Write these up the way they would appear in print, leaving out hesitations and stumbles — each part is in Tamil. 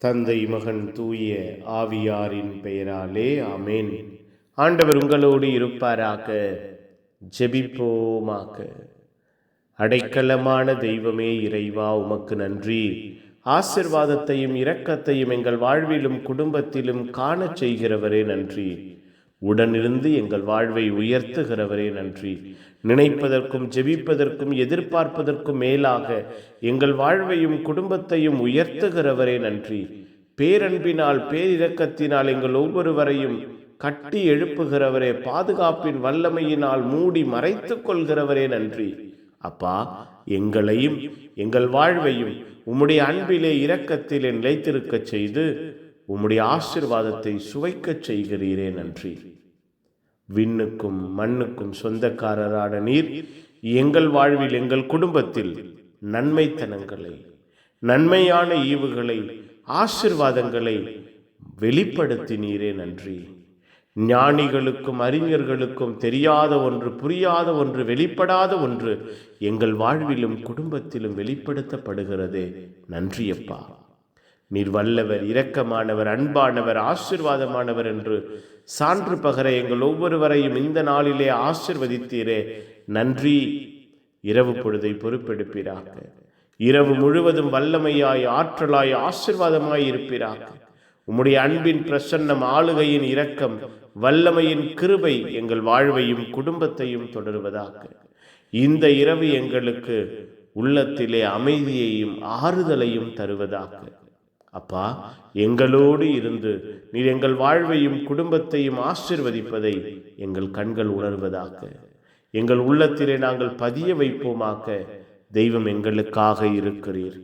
தந்தை மகன் தூய ஆவியாரின் பெயராலே ஆமேன். ஆண்டவர் உங்களோடு இருப்பாராக. ஜெபிப்போமாக. அடைக்கலமான தெய்வமே இறைவா, உமக்கு நன்றி. ஆசிர்வாதத்தையும் இரக்கத்தையும் எங்கள் வாழ்விலும் குடும்பத்திலும் காணச் செய்கிறவரே நன்றி. உடனிருந்து எங்கள் வாழ்வை உயர்த்துகிறவரே நன்றி. நினைப்பதற்கும் ஜெபிப்பதற்கும் எதிர்பார்ப்பதற்கும் மேலாக எங்கள் வாழ்வையும் குடும்பத்தையும் உயர்த்துகிறவரே நன்றி. பேரன்பினால் பேரிரக்கத்தினால் எங்கள் ஒவ்வொருவரையும் கட்டி எழுப்புகிறவரே, பாதுகாப்பின் வல்லமையினால் மூடி மறைத்துக் கொள்கிறவரே நன்றி. அப்பா, எங்களையும் எங்கள் வாழ்வையும் உம்முடைய அன்பிலே இரக்கத்திலே நிலைத்திருக்க செய்து உம்முடைய ஆசீர்வாதத்தை சுவைக்கச் செய்கிறீரே நன்றி. விண்ணுக்கும் மண்ணுக்கும் சொந்தக்காரரான நீர் எங்கள் வாழ்வில் எங்கள் குடும்பத்தில் நன்மைத்தனங்களை, நன்மையான ஈவுகளை, ஆசீர்வாதங்களை வெளிப்படுத்தினீரே நன்றி. ஞானிகளுக்கும் அறிஞர்களுக்கும் தெரியாத ஒன்று, புரியாத ஒன்று, வெளிப்படாத ஒன்று எங்கள் வாழ்விலும் குடும்பத்திலும் வெளிப்படுத்தப்படுகிறதே நன்றியப்பா. நீர் வல்லவர், இரக்கமானவர், அன்பானவர், ஆசீர்வாதமானவர் என்று சான்று பகர எங்கள் ஒவ்வொருவரையும் இந்த நாளிலே ஆசீர்வதித்தீரே நன்றி. இரவு பொழுதை பொறுப்பெடுப்பீராக. இரவு முழுவதும் வல்லமையாய், ஆற்றலாய், ஆசீர்வாதமாய் இருப்பீராக. உம்முடைய அன்பின் பிரசன்னம், ஆளுகையின் இரக்கம், வல்லமையின் கிருபை எங்கள் வாழ்வையும் குடும்பத்தையும் தொடருவதாக. இந்த இரவு எங்களுக்கு உள்ளத்திலே அமைதியையும் ஆறுதலையும் தருவதாக. அப்பா, எங்களோடு இருந்து நீர் எங்கள் வாழ்வையும் குடும்பத்தையும் ஆசீர்வதிப்பதை எங்கள் கண்கள் உணர்வதாக. எங்கள் உள்ளத்திலே நாங்கள் பதிய வைப்போமாக்க. தெய்வம் எங்களுக்காக இருக்கிறீர்.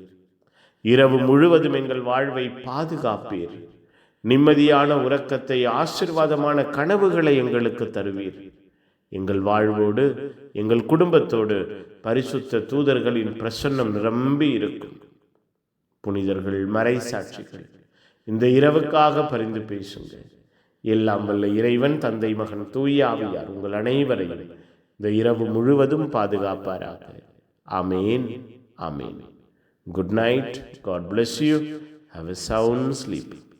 இரவு முழுவதும் எங்கள் வாழ்வை பாதுகாப்பீர். நிம்மதியான உறக்கத்தை, ஆசீர்வாதமான கனவுகளை எங்களுக்கு தருவீர். எங்கள் வாழ்வோடு எங்கள் குடும்பத்தோடு பரிசுத்த தூதர்களின் பிரசன்னம் நிரம்பி இருக்கும். புனிதர்கள், மறை சாட்சிகள், இந்த இரவுக்காக பரிந்து பேசுங்க. எல்லாம் வல்ல இறைவன், தந்தை, மகன், தூய ஆவியார் உங்கள் அனைவரையும் இந்த இரவு முழுவதும் பாதுகாப்பாராக. Amen, amen. Good night. God bless you. Have a sound sleep.